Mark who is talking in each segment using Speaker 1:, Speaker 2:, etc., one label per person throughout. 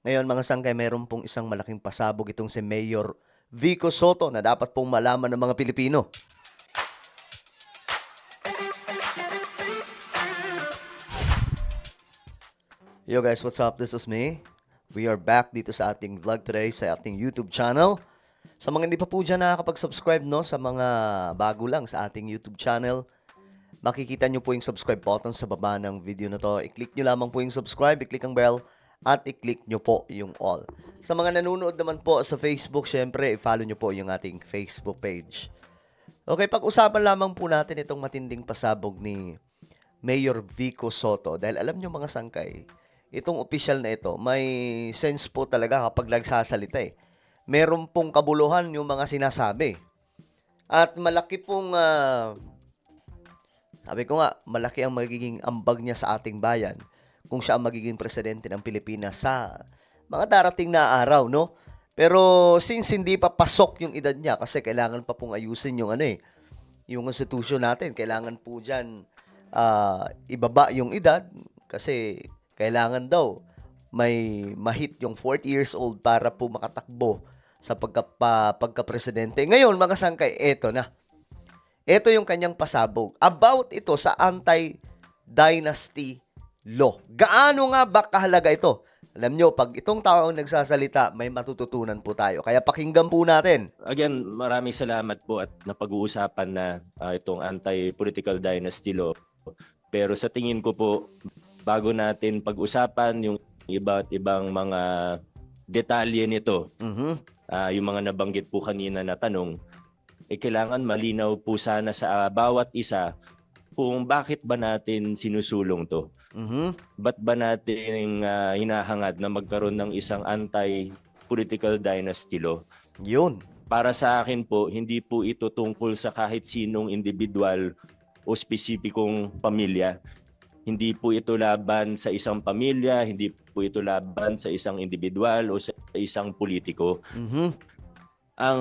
Speaker 1: Ngayon mga sangkay, meron pong isang malaking pasabog itong si Mayor Vico Soto na dapat pong malaman ng mga Pilipino. Yo guys, what's up? This is me. We are back dito sa ating vlog today sa ating YouTube channel. Sa mga hindi pa po dyan nakakapag-subscribe, no, sa mga bago lang sa ating YouTube channel, makikita nyo po yung subscribe button sa baba ng video na to. I-click nyo lamang po yung subscribe, i-click ang bell, at i-click nyo po yung all. Sa mga nanonood naman po sa Facebook, syempre, i-follow nyo po yung ating Facebook page. Okay, pag-usapan lamang po natin itong matinding pasabog ni Mayor Vico Soto. Dahil alam nyo mga sangkay, itong opisyal na ito, may sense po talaga kapag nagsasalita eh. Meron pong kabuluhan yung mga sinasabi. At malaki pong, sabi ko nga, malaki ang magiging ambag niya sa ating bayan kung siya ang magiging presidente ng Pilipinas sa mga darating na araw, no? Pero since hindi pa pasok yung edad niya, kasi kailangan pa pong ayusin yung yung constitution natin. Kailangan po dyan ibaba yung edad kasi kailangan daw may mahit yung 40 years old para po makatakbo sa pagka-presidente. Ngayon, mga sangkay, eto na. Ito yung kanyang pasabog. About ito sa anti-dynasty law. Gaano nga ba kahalaga ito? Alam nyo, pag itong tao ang nagsasalita, may matututunan po tayo. Kaya pakinggan po natin.
Speaker 2: Again, maraming salamat po at napag-uusapan na itong anti-political dynasty law. Pero sa tingin ko po, bago natin pag-usapan yung iba't ibang mga detalye nito, yung mga nabanggit po kanina na tanong, kailangan malinaw po sana sa bawat isa kung bakit ba natin sinusulong to. Ba't ba natin hinahangad na magkaroon ng isang anti-political dynasty law?
Speaker 1: Yun.
Speaker 2: Para sa akin po, hindi po ito tungkol sa kahit sinong individual o spesipikong pamilya. Hindi po ito laban sa isang pamilya, hindi po ito laban sa isang individual o sa isang politiko. Ang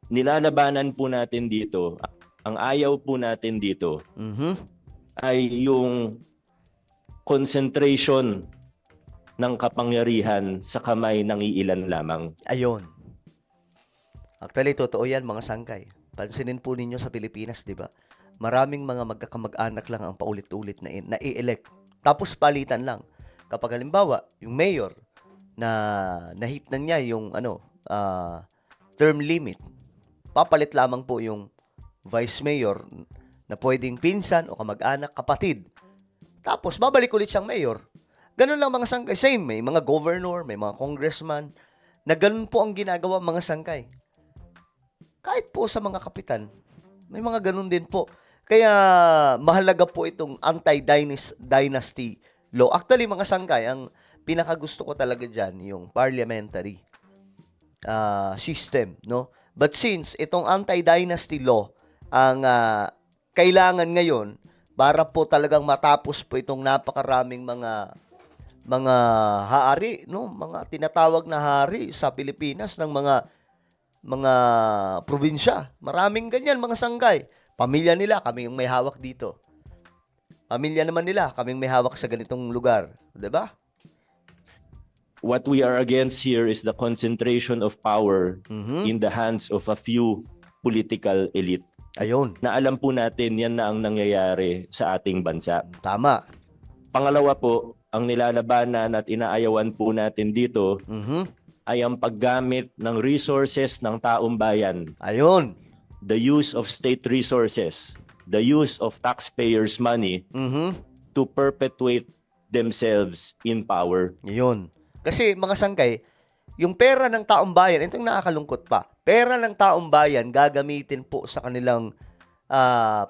Speaker 2: nilalabanan po natin dito, ang ayaw po natin dito, ay yung concentration ng kapangyarihan sa kamay ng iilan lamang.
Speaker 1: Ayun. Actually, totoo yan mga sangkay. Pansinin po ninyo sa Pilipinas, di ba? Maraming mga magkakamag-anak lang ang paulit-ulit na i-elect. Tapos palitan lang. Kapag halimbawa, yung mayor na nahit na niya yung term limit, papalit lamang po yung vice mayor na pwedeng pinsan o kamag-anak, kapatid. Tapos babalik ulit siyang mayor. Ganun lang mga sangkay. Same, may mga governor, may mga congressman, na ganun po ang ginagawa mga sangkay. Kahit po sa mga kapitan, may mga ganun din po. Kaya mahalaga po itong anti-dynasty law. Actually, mga sangkay, ang pinakagusto ko talaga dyan, yung parliamentary system, no? But since itong anti-dynasty law ang kailangan ngayon para po talagang matapos po itong napakaraming mga hari, no? Mga tinatawag na hari sa Pilipinas ng mga probinsya. Maraming ganyan mga sangkay. Pamilya nila, kami yung may hawak dito. Pamilya naman nila, kaming may hawak sa ganitong lugar. 'Di ba?
Speaker 2: What we are against here is the concentration of power in the hands of a few political elite.
Speaker 1: Ayun.
Speaker 2: Na alam po natin yan na ang nangyayari sa ating bansa.
Speaker 1: Tama.
Speaker 2: Pangalawa po, ang nilalabanan at inaayawan po natin dito ay ang paggamit ng resources ng taong bayan.
Speaker 1: Ayun.
Speaker 2: The use of state resources, the use of taxpayers' money to perpetuate themselves in power.
Speaker 1: Yun. Kasi mga sangkay, yung pera ng taong bayan, ito yung nakakalungkot pa. Pera ng taong bayan gagamitin po sa kanilang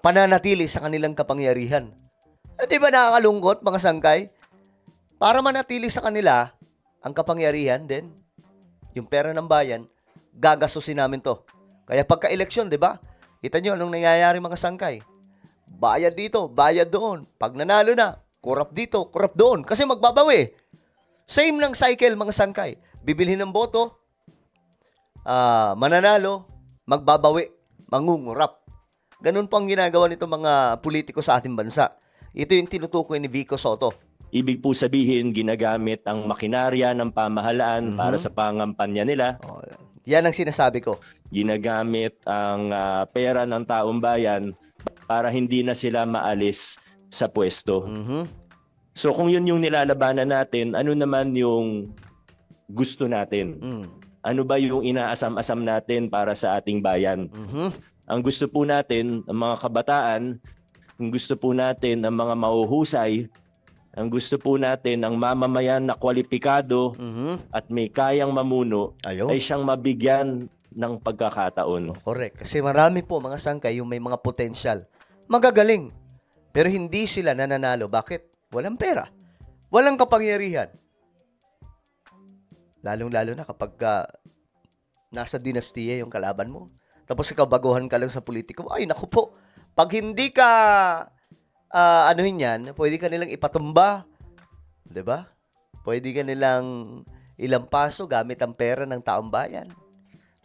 Speaker 1: pananatili sa kanilang kapangyarihan. Di ba nakakalungkot mga sangkay? Para manatili sa kanila ang kapangyarihan din, yung pera ng bayan, gagastusin namin to. Kaya pagka-eleksyon, di ba? Kita nyo anong nangyayari mga sangkay. Bayad dito, bayad doon. Pag nanalo na, kurap dito, kurap doon. Kasi magbabawi. Same ng cycle mga sangkay. Bibilhin ng boto, mananalo, magbabawi, mangungurap. Ganun po ang ginagawa nito mga politiko sa ating bansa. Ito yung tinutukoy ni Vico Soto.
Speaker 2: Ibig po sabihin, ginagamit ang makinarya ng pamahalaan para sa pangampanya nila.
Speaker 1: Oh, yan ang sinasabi ko.
Speaker 2: Ginagamit ang pera ng taong bayan para hindi na sila maalis sa pwesto.
Speaker 1: Mhm.
Speaker 2: So kung yun yung nilalabanan natin, ano naman yung gusto natin?
Speaker 1: Mm.
Speaker 2: Ano ba yung inaasam-asam natin para sa ating bayan?
Speaker 1: Mhm.
Speaker 2: Ang gusto po natin, ang mga kabataan, ang gusto po natin, ang mga mahuhusay, ang gusto po natin, ang mamamayan na kwalipikado
Speaker 1: Mhm.
Speaker 2: at may kayang mamuno
Speaker 1: Ayun.
Speaker 2: ay siyang mabigyan ng pagkakataon.
Speaker 1: Correct. Kasi marami po mga sangkay yung may mga potential. Magagaling. Pero hindi sila nananalo. Bakit? Walang pera. Walang kapangyarihan. Lalong-lalo na kapag nasa dinastiya yung kalaban mo. Tapos ikaw baguhan ka lang sa politiko. Ay, naku po. Pag hindi ka anuhin yan, pwede ka nilang ipatumba. 'Di ba? Pwede ka nilang ilampaso gamit ang pera ng taong bayan.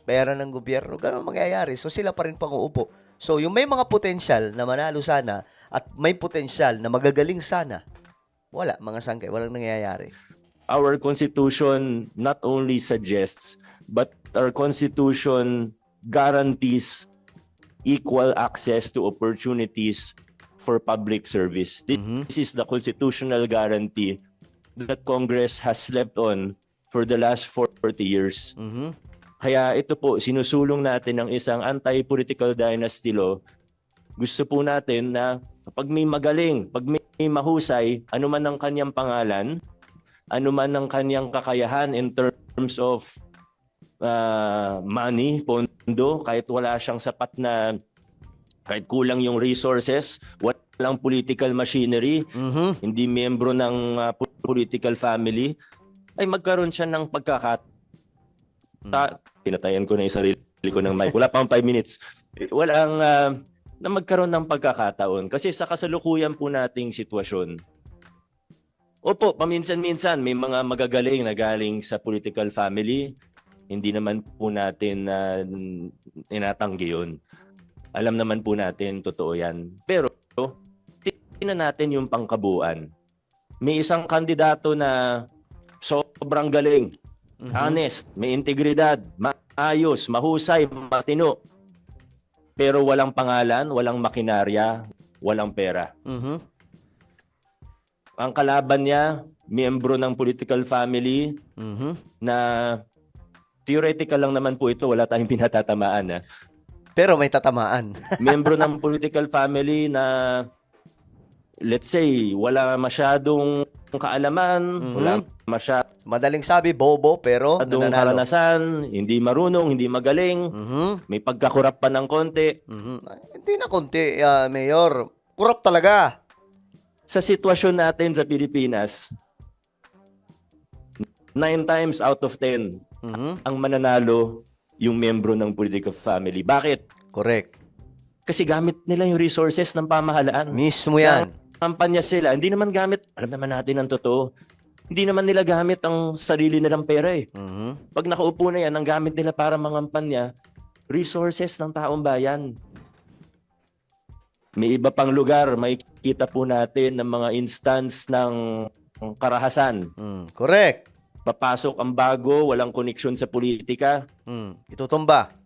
Speaker 1: Pera ng gobyerno. Ganun ang mangyayari. So, sila pa rin pang-uupo. So, yung may mga potensyal na manalo sana at may potensyal na magagaling sana, wala, mga sangkay. Walang nangyayari.
Speaker 2: Our Constitution not only suggests, but our Constitution guarantees equal access to opportunities for public service. This is the constitutional guarantee that Congress has slept on for the last 40 years.
Speaker 1: Mhm.
Speaker 2: Kaya ito po, sinusulong natin ng isang anti-political dynasty law. Gusto po natin na pag may magaling, pag may mahusay, ano man ang kanyang pangalan, ano man ang kanyang kakayahan in terms of money, pondo, kahit wala siyang sapat na, kahit kulang yung resources, walang political machinery,
Speaker 1: Mhm.
Speaker 2: hindi miyembro ng political family, ay magkaroon siya ng pinatayan ko na yung sarili ko ng mic. Wala pang 5 minutes. Walang na magkaroon ng pagkakataon. Kasi sa kasalukuyan po nating sitwasyon, opo, paminsan-minsan may mga magagaling na galing sa political family. Hindi naman po natin inatanggi yun. Alam naman po natin, totoo yan. Pero, tingnan natin yung pangkabuuan. May isang kandidato na sobrang galing, honest, may integridad, maayos, mahusay, matino. Pero walang pangalan, walang makinarya, walang pera.
Speaker 1: Mhm.
Speaker 2: Ang kalaban niya, miyembro ng political family
Speaker 1: Mhm.
Speaker 2: na theoretical lang naman po ito, wala tayong pinatatamaan.
Speaker 1: Pero may tatamaan.
Speaker 2: Miyembro ng political family na, let's say, wala masyadong kaalaman, wala masyadong
Speaker 1: Madaling sabi, bobo, pero nananalo.
Speaker 2: karanasan, hindi marunong, hindi magaling,
Speaker 1: Mhm.
Speaker 2: may pagkakurap pa ng konti.
Speaker 1: Mhm. Ay, hindi na konti, Mayor. Kurap talaga.
Speaker 2: Sa sitwasyon natin sa Pilipinas, 9 times out of 10,
Speaker 1: Mhm.
Speaker 2: ang mananalo yung miyembro ng political family. Bakit?
Speaker 1: Correct.
Speaker 2: Kasi gamit nila yung resources ng pamahalaan.
Speaker 1: Mismo yan.
Speaker 2: Kampanya sila, hindi naman gamit, alam naman natin ang totoo, hindi naman nila gamit ang sarili nilang pera eh.
Speaker 1: Mhm.
Speaker 2: Pag nakaupo na yan, ang gamit nila para mangampanya, resources ng taong bayan. May iba pang lugar, makikita po natin ng mga instance ng karahasan.
Speaker 1: Correct.
Speaker 2: Papasok ang bago, walang koneksyon sa politika.
Speaker 1: Itutumba.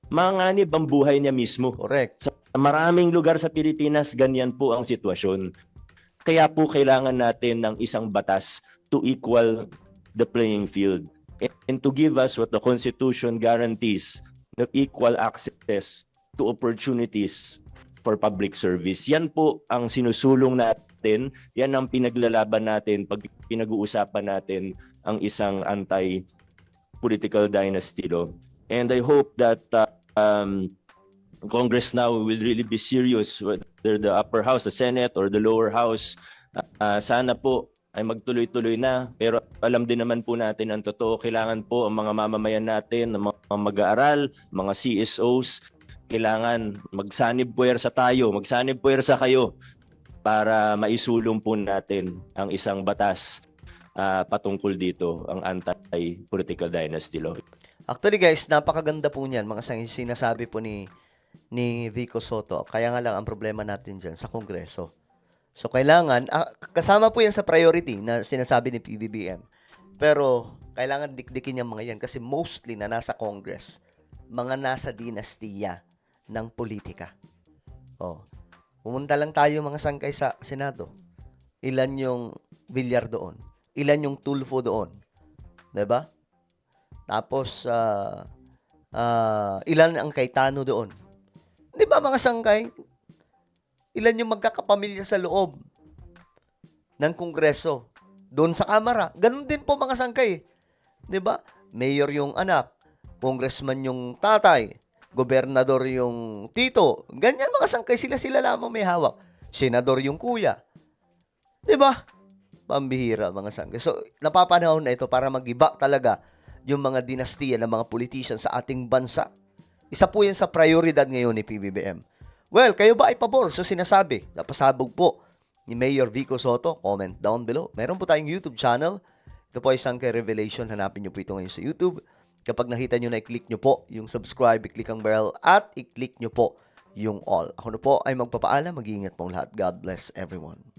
Speaker 2: Manganib ang buhay niya mismo.
Speaker 1: Correct.
Speaker 2: Sa maraming lugar sa Pilipinas, ganyan po ang sitwasyon. Kaya po kailangan natin ng isang batas to equal the playing field and to give us what the Constitution guarantees, the equal access to opportunities for public service. Yan po ang sinusulong natin, yan ang pinaglalaban natin pag pinag-uusapan natin ang isang anti-political dynasty law. And I hope that Congress now will really be serious, whether the upper house, the Senate, or the lower house. Sana po ay magtuloy-tuloy na. Pero alam din naman po natin ang totoo. Kailangan po ang mga mamamayan natin, ang mga mag-aaral, mga CSOs, kailangan magsanib puwersa tayo, magsanib puwersa kayo para maisulong po natin ang isang batas patungkol dito, ang anti-political dynasty law.
Speaker 1: Actually guys, napakaganda po niyan, mga sinasabi po ni Vico Soto. Kaya nga lang ang problema natin dyan sa Kongreso. So, kailangan, kasama po yan sa priority na sinasabi ni PBBM. Pero, kailangan dikdikin yung mga yan kasi mostly na nasa Congress, mga nasa dinastiya ng politika. Oh, pumunta lang tayo mga sangkay sa Senado. Ilan yung Villar doon? Ilan yung Tulfo doon? 'Di ba? Tapos, ilan ang Cayetano doon? 'Di ba mga sangkay? Ilan yung magkakapamilya sa loob ng Kongreso? Doon sa Kamara. Ganun din po mga sangkay. 'Di ba? Mayor yung anak, congressman yung tatay, gobernador yung tito. Ganyan mga sangkay, sila lamang may hawak. Senador yung kuya. 'Di ba? Pambihira mga sangkay. So, napapanahon na ito para magiba talaga yung mga dinastiya ng mga politicians sa ating bansa. Isa po yan sa prioridad ngayon ni PBBM. Well, kayo ba ay pabor? So, sinasabi, napasabog po ni Mayor Vico Soto. Comment down below. Meron po tayong YouTube channel. Ito po ay Sangkay Revelation. Hanapin nyo po ito ngayon sa YouTube. Kapag nakita nyo na, i-click nyo po yung subscribe, i-click ang bell, at i-click nyo po yung all. Ako na po ay magpapaalam. Mag-iingat pong lahat. God bless everyone.